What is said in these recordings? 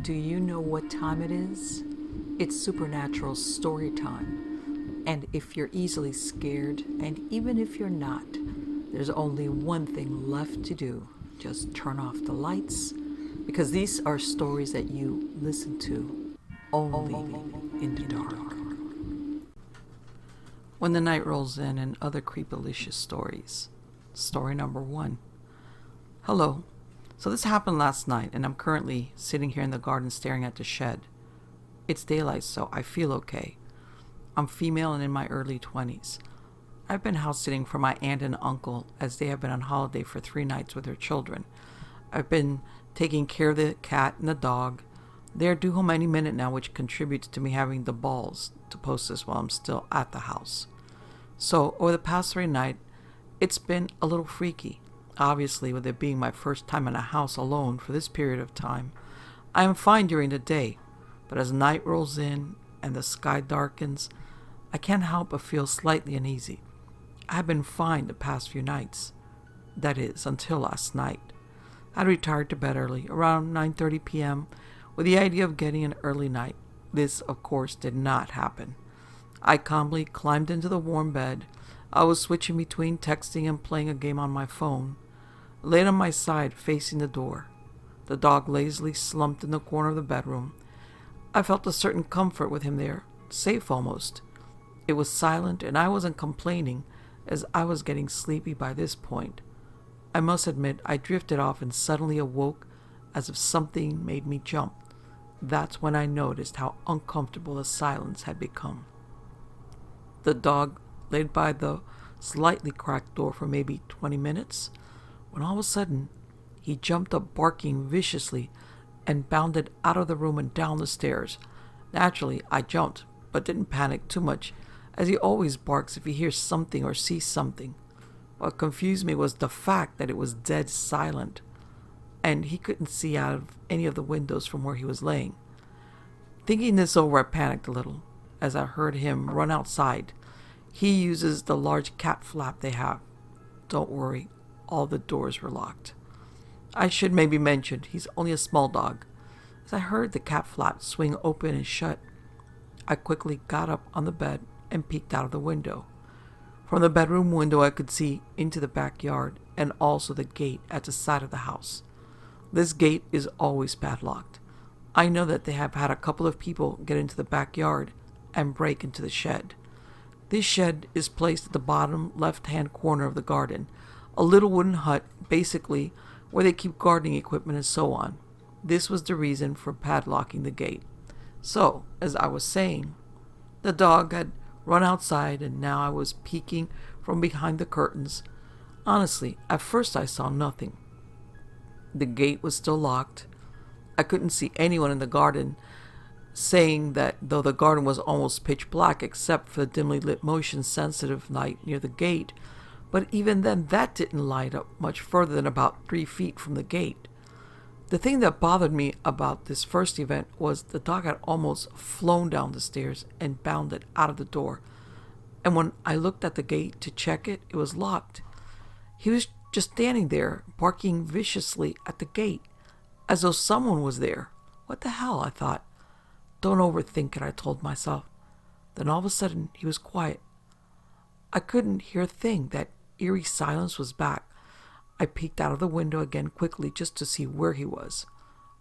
Do you know what time it is? It's supernatural story time. And if you're easily scared, and even if you're not, there's only one thing left to do. Just turn off the lights, because these are stories that you listen to only in the dark. When the night rolls in and other creepalicious stories. Story number 1. Hello. So this happened last night, and I'm currently sitting here in the garden staring at the shed. It's daylight, so I feel okay. I'm female and in my early 20s. I've been house sitting for my aunt and uncle as they have been on holiday for 3 nights with their children. I've been taking care of the cat and the dog. They're due home any minute now, which contributes to me having the balls to post this while I'm still at the house. So over the past 3 nights, it's been a little freaky. Obviously, with it being my first time in a house alone for this period of time, I am fine during the day, but as night rolls in and the sky darkens, I can't help but feel slightly uneasy. I have been fine the past few nights. That is, until last night. I retired to bed early, around 9:30 p.m., with the idea of getting an early night. This, of course, did not happen. I calmly climbed into the warm bed. I was switching between texting and playing a game on my phone. Laid on my side, facing the door. The dog lazily slumped in the corner of the bedroom. I felt a certain comfort with him there, safe almost. It was silent, and I wasn't complaining, as I was getting sleepy by this point. I must admit, I drifted off and suddenly awoke as if something made me jump. That's when I noticed how uncomfortable the silence had become. The dog laid by the slightly cracked door for maybe 20 minutes, when all of a sudden, he jumped up barking viciously and bounded out of the room and down the stairs. Naturally, I jumped, but didn't panic too much, as he always barks if he hears something or sees something. What confused me was the fact that it was dead silent, and he couldn't see out of any of the windows from where he was laying. Thinking this over, I panicked a little, as I heard him run outside. He uses the large cat flap they have. Don't worry, all the doors were locked. I should maybe mention, he's only a small dog. As I heard the cat flap swing open and shut, I quickly got up on the bed and peeked out of the window. From the bedroom window, I could see into the backyard and also the gate at the side of the house. This gate is always padlocked. I know that they have had a couple of people get into the backyard and break into the shed. This shed is placed at the bottom left-hand corner of the garden, a little wooden hut, basically, where they keep gardening equipment and so on. This was the reason for padlocking the gate. So, as I was saying, the dog had run outside, and now I was peeking from behind the curtains. Honestly, at first I saw nothing. The gate was still locked. I couldn't see anyone in the garden, saying that though the garden was almost pitch black except for the dimly lit motion-sensitive light near the gate, but even then that didn't light up much further than about 3 feet from the gate. The thing that bothered me about this first event was the dog had almost flown down the stairs and bounded out of the door. And when I looked at the gate to check it, it was locked. He was just standing there, barking viciously at the gate, as though someone was there. What the hell, I thought. Don't overthink it, I told myself. Then all of a sudden, he was quiet. I couldn't hear a thing. That eerie silence was back. I peeked out of the window again quickly just to see where he was.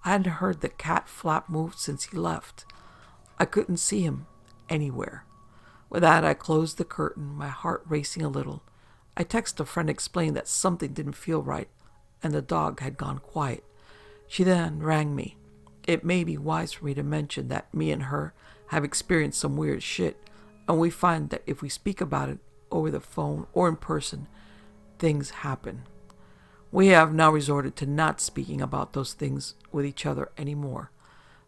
I hadn't heard the cat flap move since he left. I couldn't see him anywhere. With that, I closed the curtain, my heart racing a little. I texted a friend explaining that something didn't feel right, and the dog had gone quiet. She then rang me. It may be wise for me to mention that me and her have experienced some weird shit, and we find that if we speak about it over the phone or in person, things happen. We have now resorted to not speaking about those things with each other anymore.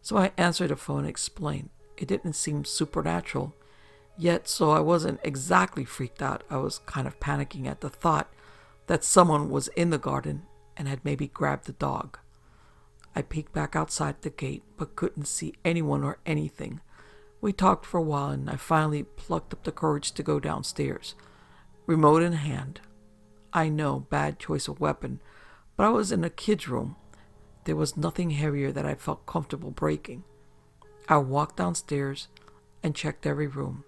So I answered the phone and explained. It didn't seem supernatural, yet so I wasn't exactly freaked out. I was kind of panicking at the thought that someone was in the garden and had maybe grabbed the dog. I peeked back outside the gate, but couldn't see anyone or anything. We talked for a while, and I finally plucked up the courage to go downstairs. Remote in hand. I know, bad choice of weapon, but I was in a kid's room, There was nothing heavier that I felt comfortable breaking. I walked downstairs and checked every room.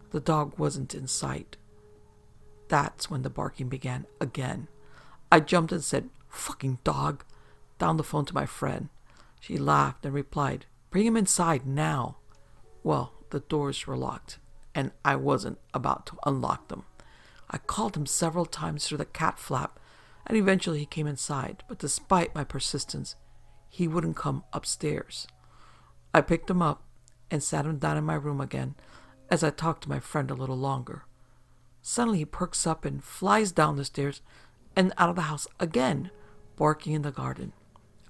The dog wasn't in sight. That's when the barking began again. I jumped and said, "Fucking dog," down the phone to my friend. She laughed and replied, "Bring him inside now." Well, the doors were locked, and I wasn't about to unlock them. I called him several times through the cat flap, and eventually he came inside, but despite my persistence, he wouldn't come upstairs. I picked him up and sat him down in my room again as I talked to my friend a little longer. Suddenly he perks up and flies down the stairs and out of the house again, barking in the garden.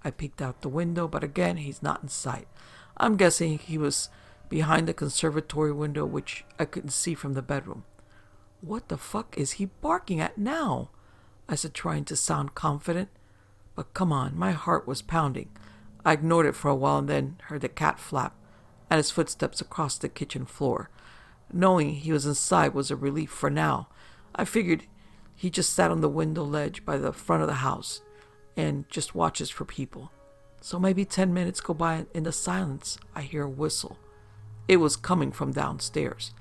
I peeked out the window, but again he's not in sight. I'm guessing he was behind the conservatory window, which I couldn't see from the bedroom. "What the fuck is he barking at now?" I said, trying to sound confident. But come on, my heart was pounding. I ignored it for a while and then heard the cat flap and his footsteps across the kitchen floor. Knowing he was inside was a relief for now. I figured he just sat on the window ledge by the front of the house and just watches for people. So maybe 10 minutes go by and in the silence I hear a whistle. It was coming from downstairs.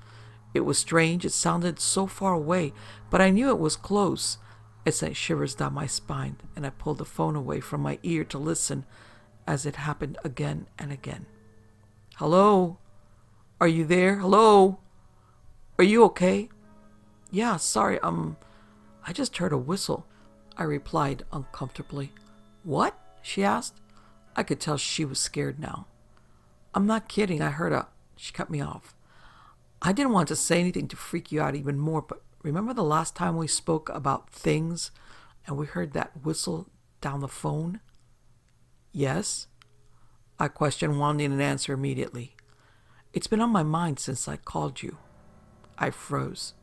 It was strange. It sounded so far away, but I knew it was close. It sent shivers down my spine, and I pulled the phone away from my ear to listen as it happened again and again. "Hello? Are you there? Hello? Are you okay?" "Yeah, sorry, I just heard a whistle," I replied uncomfortably. "What?" she asked. I could tell she was scared now. "I'm not kidding, I heard a..." She cut me off. "I didn't want to say anything to freak you out even more, but remember the last time we spoke about things and we heard that whistle down the phone?" "Yes?" I questioned, wanting an answer immediately. "It's been on my mind since I called you." I froze.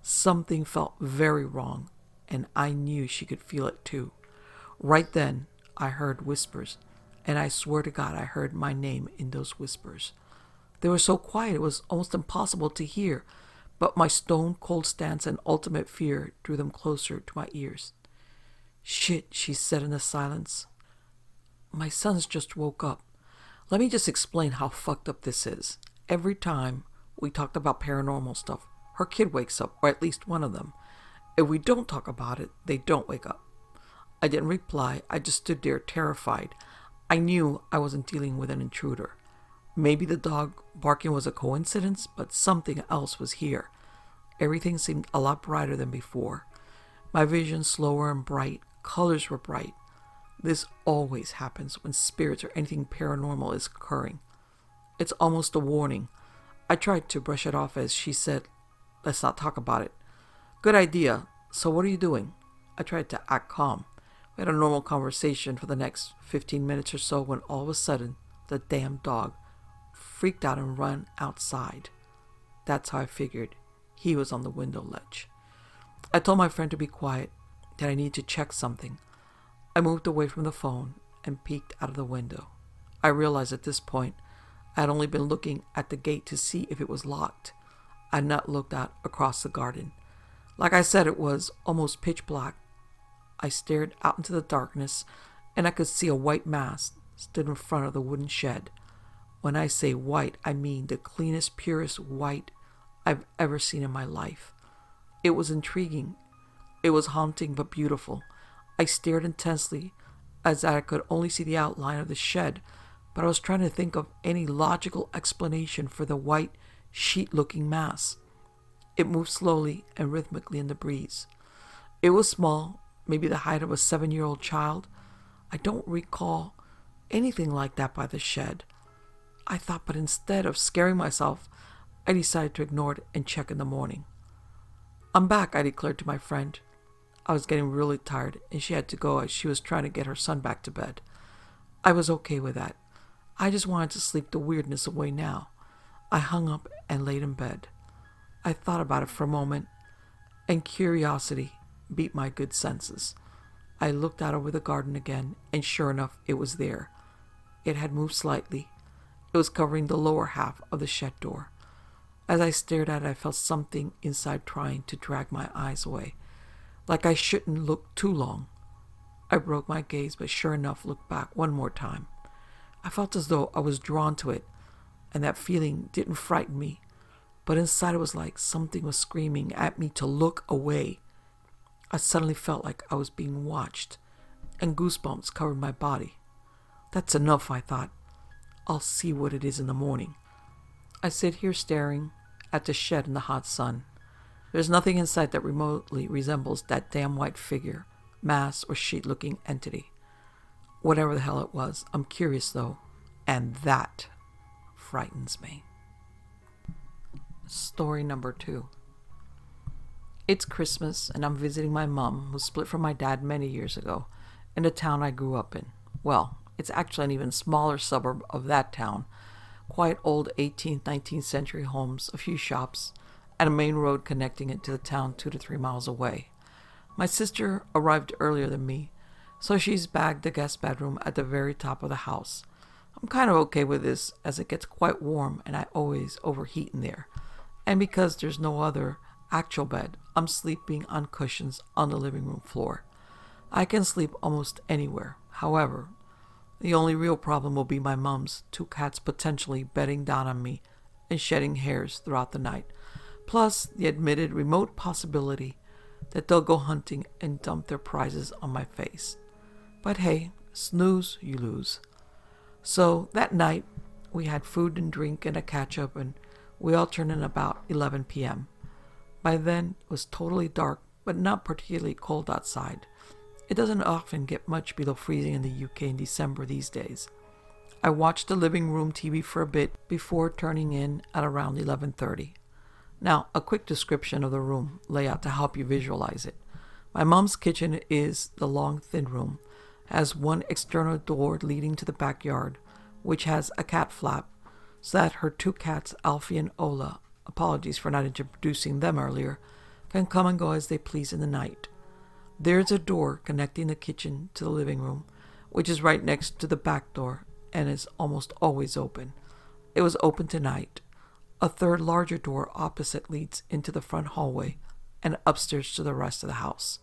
Something felt very wrong, and I knew she could feel it too. Right then, I heard whispers, and I swear to God I heard my name in those whispers. They were so quiet it was almost impossible to hear, but my stone-cold stance and ultimate fear drew them closer to my ears. "Shit," she said in the silence. "My son's just woke up. Let me just explain how fucked up this is. Every time we talked about paranormal stuff, her kid wakes up, or at least one of them. If we don't talk about it, they don't wake up." I didn't reply. I just stood there terrified. I knew I wasn't dealing with an intruder. Maybe the dog barking was a coincidence, but something else was here. Everything seemed a lot brighter than before. My vision slower and bright. Colors were bright. This always happens when spirits or anything paranormal is occurring. It's almost a warning. I tried to brush it off as she said, "Let's not talk about it." "Good idea. So what are you doing?" I tried to act calm. We had a normal conversation for the next 15 minutes or so when all of a sudden the damn dog freaked out and ran outside. That's how I figured he was on the window ledge. I told my friend to be quiet, that I needed to check something. I moved away from the phone and peeked out of the window. I realized at this point I had only been looking at the gate to see if it was locked. I had not looked out across the garden. Like I said, it was almost pitch black. I stared out into the darkness, and I could see a white mass stood in front of the wooden shed. When I say white, I mean the cleanest, purest white I've ever seen in my life. It was intriguing. It was haunting but beautiful. I stared intensely as I could only see the outline of the shed, but I was trying to think of any logical explanation for the white, sheet-looking mass. It moved slowly and rhythmically in the breeze. It was small, maybe the height of a 7-year-old child. I don't recall anything like that by the shed. I thought, but instead of scaring myself, I decided to ignore it and check in the morning. "I'm back," I declared to my friend. I was getting really tired, and she had to go as she was trying to get her son back to bed. I was okay with that. I just wanted to sleep the weirdness away now. I hung up and laid in bed. I thought about it for a moment, and curiosity beat my good senses. I looked out over the garden again, and sure enough, it was there. It had moved slightly. It was covering the lower half of the shed door. As I stared at it, I felt something inside trying to drag my eyes away, like I shouldn't look too long. I broke my gaze, but sure enough looked back one more time. I felt as though I was drawn to it, and that feeling didn't frighten me, but inside it was like something was screaming at me to look away. I suddenly felt like I was being watched, and goosebumps covered my body. That's enough, I thought. I'll see what it is in the morning. I sit here staring at the shed in the hot sun. There's nothing in sight that remotely resembles that damn white figure, mass or sheet-looking entity. Whatever the hell it was, I'm curious though, and that frightens me. Story number 2. It's Christmas, and I'm visiting my mom, who split from my dad many years ago, in the town I grew up in. Well, it's actually an even smaller suburb of that town. Quite old 18th, 19th century homes, a few shops, and a main road connecting it to the town 2 to 3 miles away. My sister arrived earlier than me, so she's bagged the guest bedroom at the very top of the house. I'm kind of okay with this, as it gets quite warm and I always overheat in there. And because there's no other actual bed, I'm sleeping on cushions on the living room floor. I can sleep almost anywhere. However, the only real problem will be my mom's 2 cats potentially bedding down on me and shedding hairs throughout the night, plus the admitted remote possibility that they'll go hunting and dump their prizes on my face. But hey, snooze, you lose. So that night, we had food and drink and a catch-up, and we all turned in about 11 p.m. By then, it was totally dark, but not particularly cold outside. It doesn't often get much below freezing in the UK in December these days. I watched the living room TV for a bit before turning in at around 11:30. Now, a quick description of the room layout to help you visualize it. My mom's kitchen is the long, thin room, has one external door leading to the backyard, which has a cat flap, so that her 2 cats, Alfie and Ola, apologies for not introducing them earlier, can come and go as they please in the night. There's a door connecting the kitchen to the living room, which is right next to the back door and is almost always open. It was open tonight. A third larger door opposite leads into the front hallway and upstairs to the rest of the house.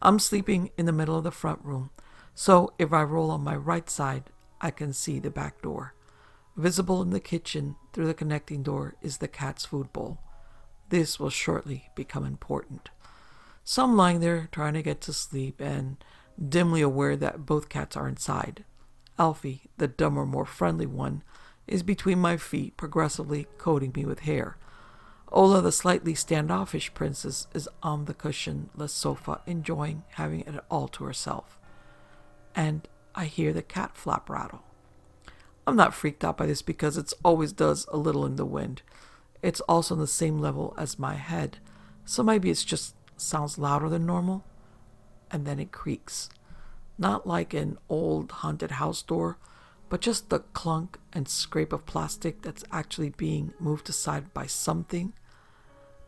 I'm sleeping in the middle of the front room, so if I roll on my right side, I can see the back door. Visible in the kitchen through the connecting door is the cat's food bowl. This will shortly become important. So I'm lying there trying to get to sleep and dimly aware that both cats are inside. Alfie, the dumber, more friendly one, is between my feet, progressively coating me with hair. Ola, the slightly standoffish princess, is on the cushionless sofa, enjoying having it all to herself. And I hear the cat flap rattle. I'm not freaked out by this because it always does a little in the wind. It's also on the same level as my head, so maybe it's just sounds louder than normal. And then it creaks. Not like an old haunted house door, but just the clunk and scrape of plastic that's actually being moved aside by something.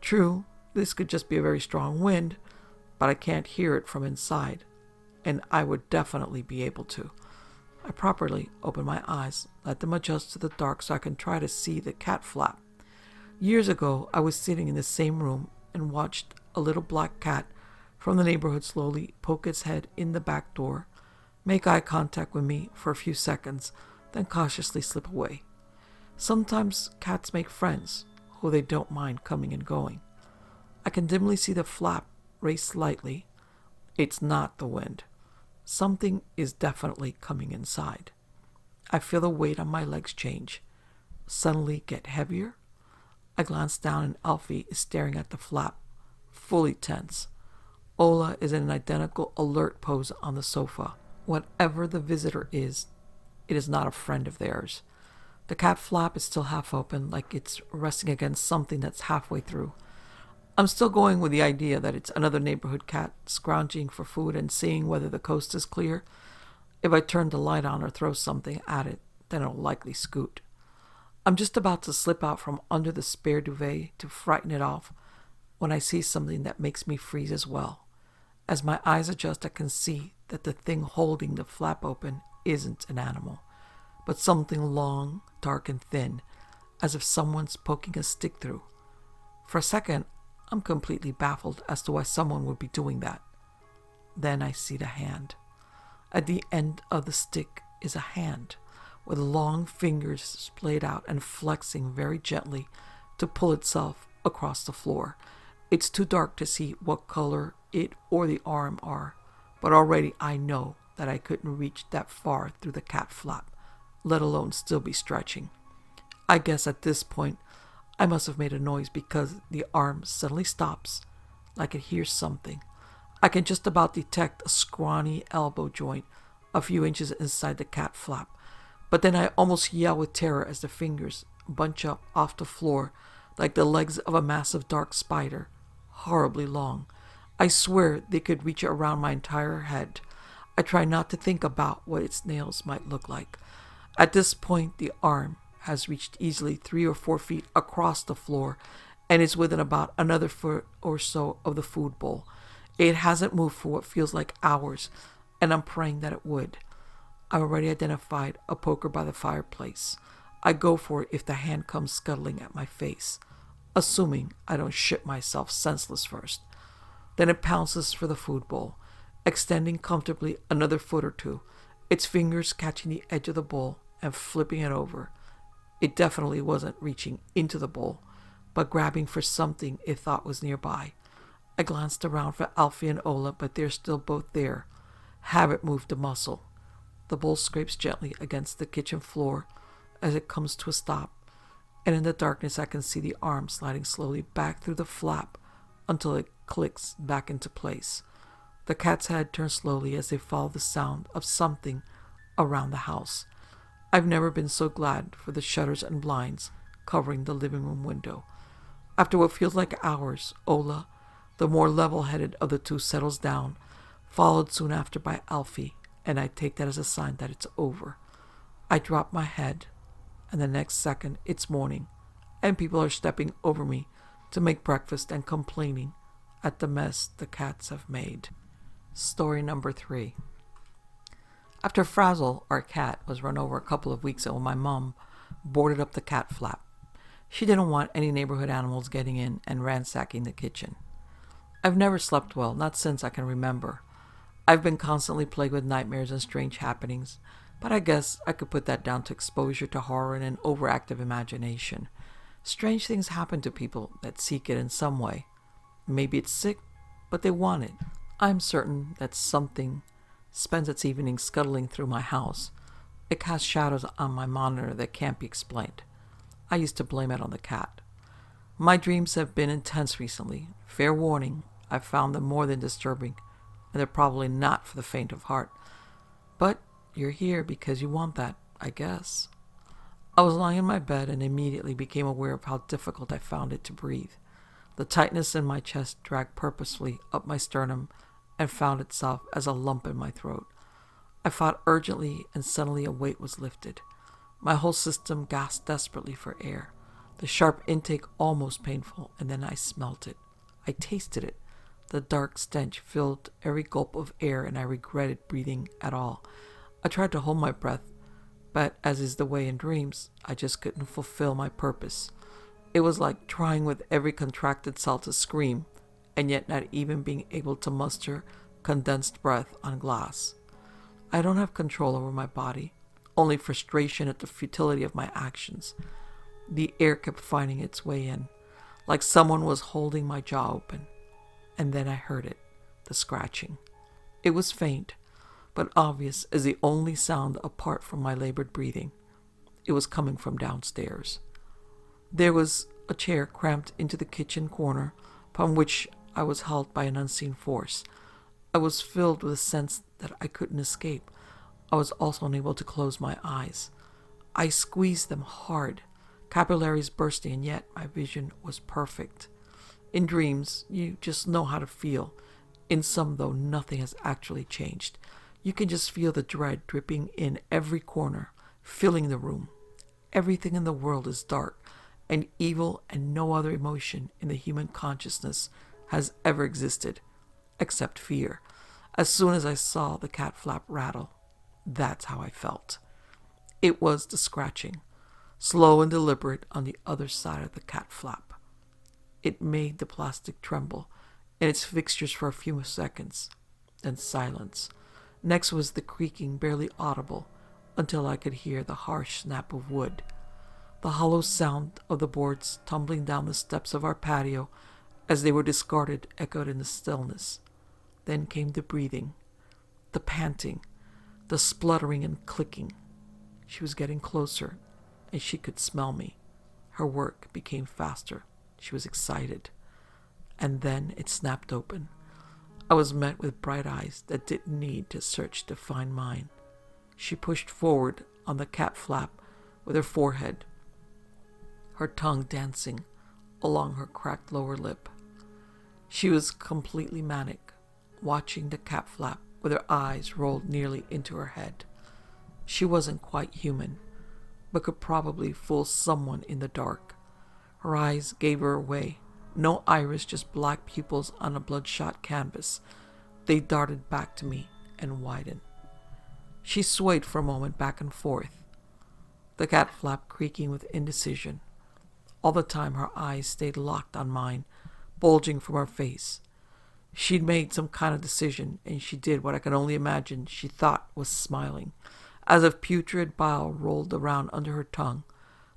True, this could just be a very strong wind, but I can't hear it from inside, and I would definitely be able to. I properly open my eyes, let them adjust to the dark so I can try to see the cat flap. Years ago, I was sitting in the same room and watched a little black cat from the neighborhood slowly poke its head in the back door, make eye contact with me for a few seconds, then cautiously slip away. Sometimes cats make friends who they don't mind coming and going. I can dimly see the flap raise slightly. It's not the wind. Something is definitely coming inside. I feel the weight on my legs change, suddenly get heavier. I glance down and Alfie is staring at the flap, fully tense. Ola is in an identical alert pose on the sofa. Whatever the visitor is, it is not a friend of theirs. The cat flap is still half open, like it's resting against something that's halfway through. I'm still going with the idea that it's another neighborhood cat scrounging for food and seeing whether the coast is clear. If I turn the light on or throw something at it, then it'll likely scoot. I'm just about to slip out from under the spare duvet to frighten it off when I see something that makes me freeze as well. As my eyes adjust, I can see that the thing holding the flap open isn't an animal, but something long, dark, and thin, as if someone's poking a stick through. For a second, I'm completely baffled as to why someone would be doing that. Then I see the hand. At the end of the stick is a hand, with long fingers splayed out and flexing very gently to pull itself across the floor. It's too dark to see what color it or the arm are, but already I know that I couldn't reach that far through the cat flap, let alone still be stretching. I guess at this point, I must have made a noise because the arm suddenly stops, like it hears something. I can just about detect a scrawny elbow joint a few inches inside the cat flap, but then I almost yell with terror as the fingers bunch up off the floor like the legs of a massive dark spider, horribly long. I swear they could reach around my entire head. I try not to think about what its nails might look like. At this point, the arm has reached easily 3 or 4 feet across the floor and is within about another foot or so of the food bowl. It hasn't moved for what feels like hours, and I'm praying that it would. I've already identified a poker by the fireplace. I go for it if the hand comes scuttling at my face, assuming I don't shit myself senseless first. Then it pounces for the food bowl, extending comfortably another foot or two, its fingers catching the edge of the bowl and flipping it over. It definitely wasn't reaching into the bowl, but grabbing for something it thought was nearby. I glanced around for Alfie and Ola, but they're still both there. Haven't moved a muscle. The bowl scrapes gently against the kitchen floor as it comes to a stop, and in the darkness I can see the arm sliding slowly back through the flap until it clicks back into place. The cat's head turns slowly as they follow the sound of something around the house. I've never been so glad for the shutters and blinds covering the living room window. After what feels like hours, Ola, the more level-headed of the two, settles down, followed soon after by Alfie, and I take that as a sign that it's over. I drop my head, and the next second it's morning, and people are stepping over me to make breakfast and complaining at the mess the cats have made. Story number 3. After Frazzle, our cat, was run over a couple of weeks ago, my mom boarded up the cat flap. She didn't want any neighborhood animals getting in and ransacking the kitchen. I've never slept well, not since I can remember. I've been constantly plagued with nightmares and strange happenings, but I guess I could put that down to exposure to horror and an overactive imagination. Strange things happen to people that seek it in some way. Maybe it's sick, but they want it. I'm certain that something spends its evenings scuttling through my house. It casts shadows on my monitor that can't be explained. I used to blame it on the cat. My dreams have been intense recently. Fair warning, I've found them more than disturbing, and they're probably not for the faint of heart. But you're here because you want that, I guess. I was lying in my bed and immediately became aware of how difficult I found it to breathe. The tightness in my chest dragged purposefully up my sternum and found itself as a lump in my throat. I fought urgently, and suddenly a weight was lifted. My whole system gasped desperately for air. The sharp intake almost painful, and then I smelt it. I tasted it. The dark stench filled every gulp of air, and I regretted breathing at all. I tried to hold my breath, but as is the way in dreams, I just couldn't fulfill my purpose. It was like trying with every contracted cell to scream, and yet not even being able to muster condensed breath on glass. I don't have control over my body, only frustration at the futility of my actions. The air kept finding its way in, like someone was holding my jaw open. And then I heard it, the scratching. It was faint, but obvious as the only sound apart from my labored breathing. It was coming from downstairs. There was a chair cramped into the kitchen corner, upon which I was held by an unseen force. I was filled with a sense that I couldn't escape. I was also unable to close my eyes. I squeezed them hard, capillaries bursting, and yet my vision was perfect. In dreams, you just know how to feel. In some, though, nothing has actually changed. You can just feel the dread dripping in every corner, filling the room. Everything in the world is dark and evil, and no other emotion in the human consciousness has ever existed, except fear. As soon as I saw the cat flap rattle, that's how I felt. It was the scratching, slow and deliberate on the other side of the cat flap. It made the plastic tremble in its fixtures for a few seconds, then silence. Next was the creaking, barely audible, until I could hear the harsh snap of wood. The hollow sound of the boards tumbling down the steps of our patio as they were discarded echoed in the stillness. Then came the breathing, the panting, the spluttering and clicking. She was getting closer, and she could smell me. Her work became faster. She was excited. And then it snapped open. I was met with bright eyes that didn't need to search to find mine. She pushed forward on the cat flap with her forehead, her tongue dancing along her cracked lower lip. She was completely manic, watching the cat flap with her eyes rolled nearly into her head. She wasn't quite human, but could probably fool someone in the dark. Her eyes gave her away. No iris, just black pupils on a bloodshot canvas. They darted back to me and widened. She swayed for a moment back and forth, the cat flap creaking with indecision. All the time her eyes stayed locked on mine, bulging from her face. She'd made some kind of decision, and she did what I could only imagine she thought was smiling. As if putrid bile rolled around under her tongue,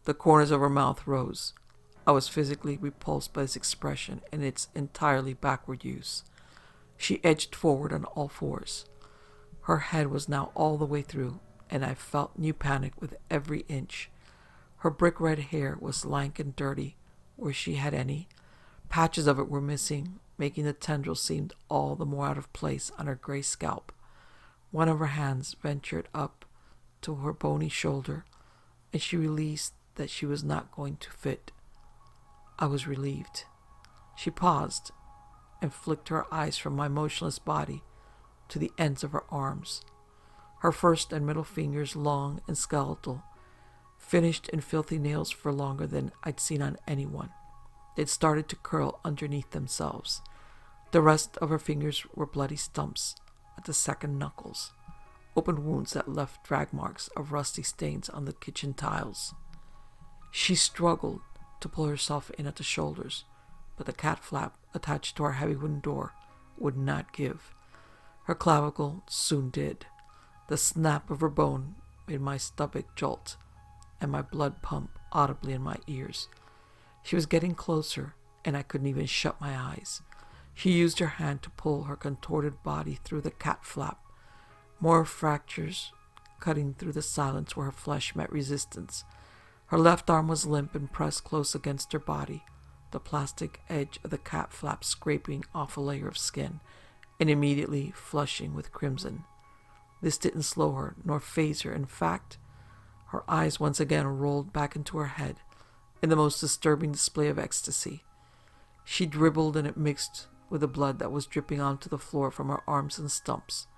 the corners of her mouth rose. I was physically repulsed by this expression and its entirely backward use. She edged forward on all fours. Her head was now all the way through, and I felt new panic with every inch. Her brick-red hair was lank and dirty, where she had any. Patches of it were missing, making the tendrils seem all the more out of place on her gray scalp. One of her hands ventured up to her bony shoulder, and she released that she was not going to fit. I was relieved. She paused and flicked her eyes from my motionless body to the ends of her arms. Her first and middle fingers, long and skeletal, finished in filthy nails for longer than I'd seen on anyone. They'd started to curl underneath themselves. The rest of her fingers were bloody stumps at the second knuckles, open wounds that left drag marks of rusty stains on the kitchen tiles. She struggled to pull herself in at the shoulders, but the cat flap attached to our heavy wooden door would not give. Her clavicle soon did. The snap of her bone made my stomach jolt and my blood pump audibly in my ears. She was getting closer, and I couldn't even shut my eyes. She used her hand to pull her contorted body through the cat flap. More fractures cutting through the silence where her flesh met resistance. Her left arm was limp and pressed close against her body, the plastic edge of the cat flap scraping off a layer of skin and immediately flushing with crimson. This didn't slow her nor faze her. In fact, her eyes once again rolled back into her head in the most disturbing display of ecstasy. She dribbled, and it mixed with the blood that was dripping onto the floor from her arms and stumps.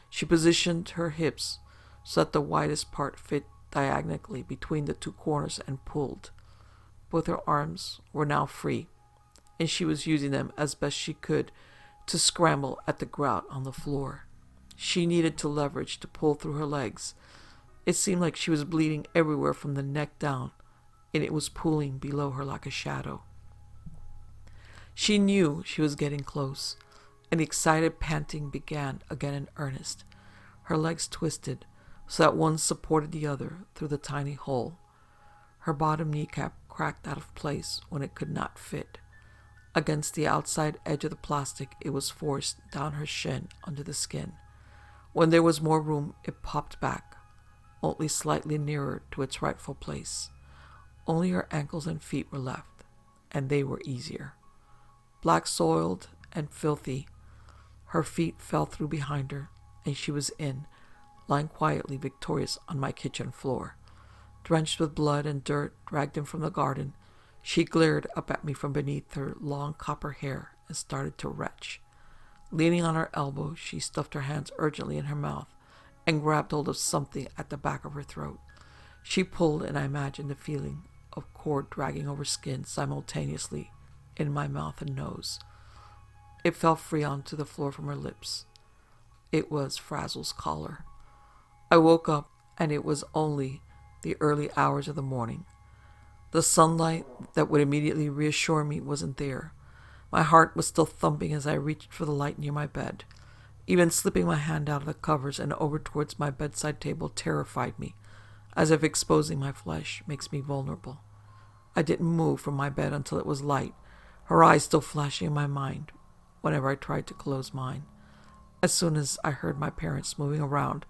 She positioned her hips so that the widest part fit diagonally between the two corners and pulled. Both her arms were now free, and she was using them as best she could to scramble at the grout on the floor. She needed to leverage to pull through her legs. It seemed like she was bleeding everywhere from the neck down, and it was pooling below her like a shadow. She knew she was getting close, and the excited panting began again in earnest. Her legs twisted so that one supported the other through the tiny hole. Her bottom kneecap cracked out of place when it could not fit. Against the outside edge of the plastic, it was forced down her shin under the skin. When there was more room, it popped back, only slightly nearer to its rightful place. Only her ankles and feet were left, and they were easier. Black-soiled and filthy, her feet fell through behind her, and she was in, lying quietly victorious on my kitchen floor. Drenched with blood and dirt dragged in from the garden, she glared up at me from beneath her long copper hair and started to retch. Leaning on her elbow, she stuffed her hands urgently in her mouth and grabbed hold of something at the back of her throat. She pulled, and I imagined the feeling of cord dragging over skin simultaneously in my mouth and nose. It fell free onto the floor from her lips. It was Frazzle's collar. I woke up, and it was only the early hours of the morning. The sunlight that would immediately reassure me wasn't there. My heart was still thumping as I reached for the light near my bed. Even slipping my hand out of the covers and over towards my bedside table terrified me, as if exposing my flesh makes me vulnerable. I didn't move from my bed until it was light, her eyes still flashing in my mind whenever I tried to close mine. As soon as I heard my parents moving around,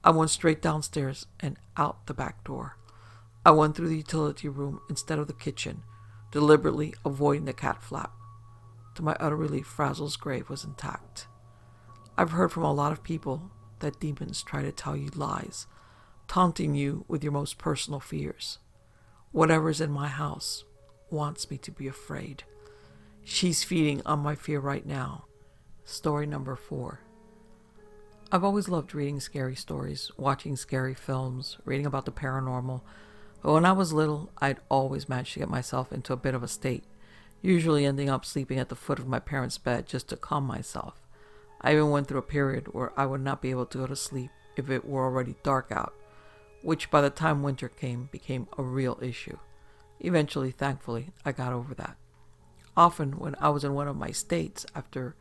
I went straight downstairs and out the back door. I went through the utility room instead of the kitchen, deliberately avoiding the cat flap. To my utter relief, Frazzle's grave was intact. I've heard from a lot of people that demons try to tell you lies, taunting you with your most personal fears. Whatever's in my house wants me to be afraid. She's feeding on my fear right now. Story number 4. I've always loved reading scary stories, watching scary films, reading about the paranormal. But when I was little, I'd always managed to get myself into a bit of a state, usually ending up sleeping at the foot of my parents' bed just to calm myself. I even went through a period where I would not be able to go to sleep if it were already dark out, which by the time winter came became a real issue. Eventually, thankfully, I got over that. Often when I was in one of my states, after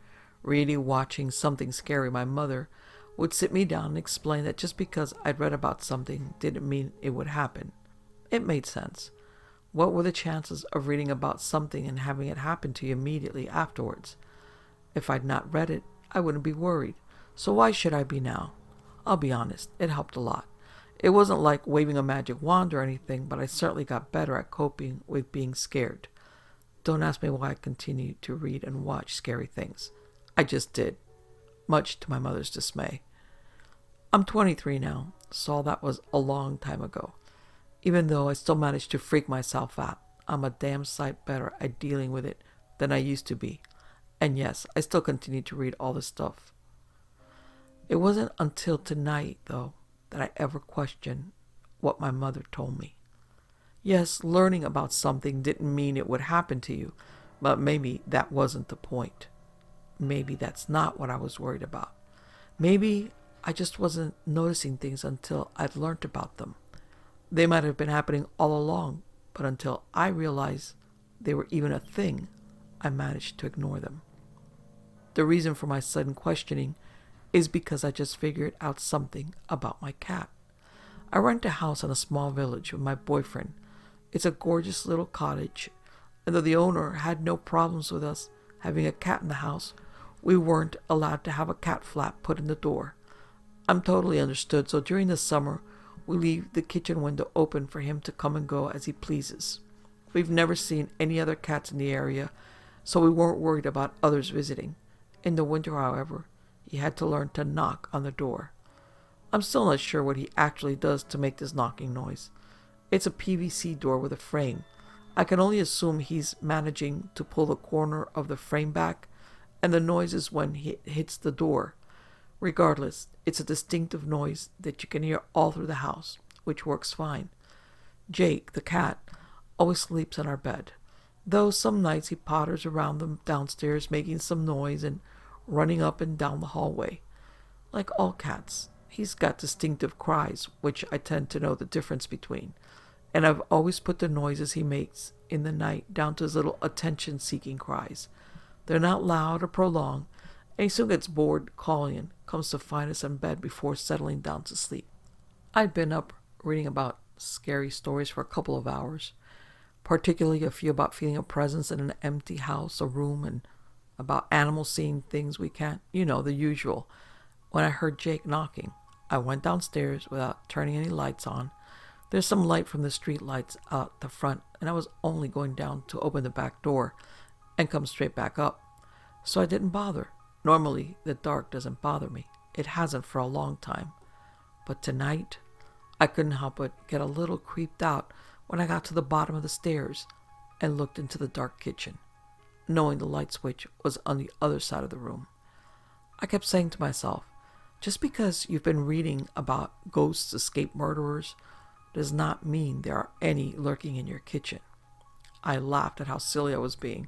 really watching something scary, my mother would sit me down and explain that just because I'd read about something didn't mean it would happen. It made sense. What were the chances of reading about something and having it happen to you immediately afterwards? If I'd not read it, I wouldn't be worried. So why should I be now? I'll be honest, it helped a lot. It wasn't like waving a magic wand or anything, but I certainly got better at coping with being scared. Don't ask me why I continued to read and watch scary things. I just did, much to my mother's dismay. I'm 23 now, so that was a long time ago. Even though I still managed to freak myself out, I'm a damn sight better at dealing with it than I used to be. And yes, I still continue to read all this stuff. It wasn't until tonight, though, that I ever questioned what my mother told me. Yes, learning about something didn't mean it would happen to you, but maybe that wasn't the point. Maybe that's not what I was worried about. Maybe I just wasn't noticing things until I'd learned about them. They might have been happening all along, but until I realized they were even a thing, I managed to ignore them. The reason for my sudden questioning is because I just figured out something about my cat. I rent a house in a small village with my boyfriend. It's a gorgeous little cottage, and though the owner had no problems with us having a cat in the house, we weren't allowed to have a cat flap put in the door. I'm totally understood, so during the summer, we leave the kitchen window open for him to come and go as he pleases. We've never seen any other cats in the area, so we weren't worried about others visiting. In the winter, however, he had to learn to knock on the door. I'm still not sure what he actually does to make this knocking noise. It's a PVC door with a frame. I can only assume he's managing to pull the corner of the frame back, and the noise is when he hits the door. Regardless, it's a distinctive noise that you can hear all through the house, which works fine. Jake, the cat, always sleeps in our bed, though some nights he potters around them downstairs making some noise and running up and down the hallway. Like all cats, he's got distinctive cries, which I tend to know the difference between, and I've always put the noises he makes in the night down to his little attention-seeking cries. They're not loud or prolonged, and he soon gets bored calling and comes to find us in bed before settling down to sleep. I'd been up reading about scary stories for a couple of hours, particularly a few about feeling a presence in an empty house or room, and about animals seeing things we can't, the usual. When I heard Jake knocking, I went downstairs without turning any lights on. There's some light from the street lights out the front, and I was only going down to open the back door and come straight back up, so I didn't bother. Normally, the dark doesn't bother me. It hasn't for a long time. But tonight, I couldn't help but get a little creeped out when I got to the bottom of the stairs and looked into the dark kitchen, knowing the light switch was on the other side of the room. I kept saying to myself, just because you've been reading about ghosts, escaped murderers, does not mean there are any lurking in your kitchen. I laughed at how silly I was being,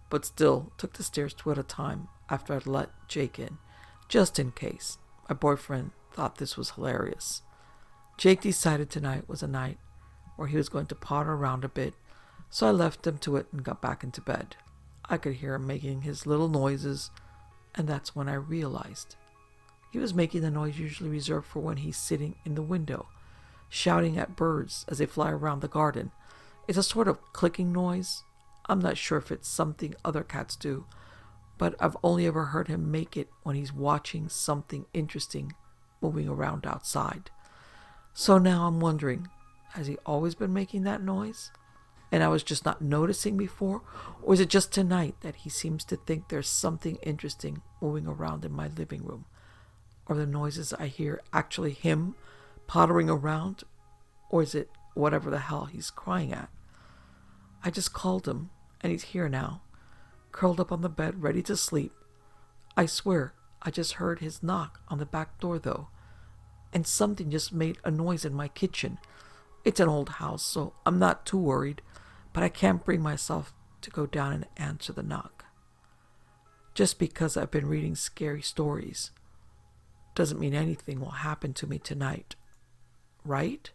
but still took the stairs two at a time after I'd let Jake in, just in case. My boyfriend thought this was hilarious. Jake decided tonight was a night where he was going to potter around a bit, so I left him to it and got back into bed. I could hear him making his little noises, and that's when I realized He was making the noise usually reserved for when he's sitting in the window, shouting at birds as they fly around the garden. It's a sort of clicking noise. I'm not sure if it's something other cats do, but I've only ever heard him make it when he's watching something interesting moving around outside. So now I'm wondering, has he always been making that noise? And I was just not noticing before? Or is it just tonight that he seems to think there's something interesting moving around in my living room? Are the noises I hear actually him pottering around? Or is it whatever the hell he's crying at? I just called him, and he's here now, curled up on the bed, ready to sleep. I swear, I just heard his knock on the back door, though, and something just made a noise in my kitchen. It's an old house, so I'm not too worried, but I can't bring myself to go down and answer the knock. Just because I've been reading scary stories doesn't mean anything will happen to me tonight, right?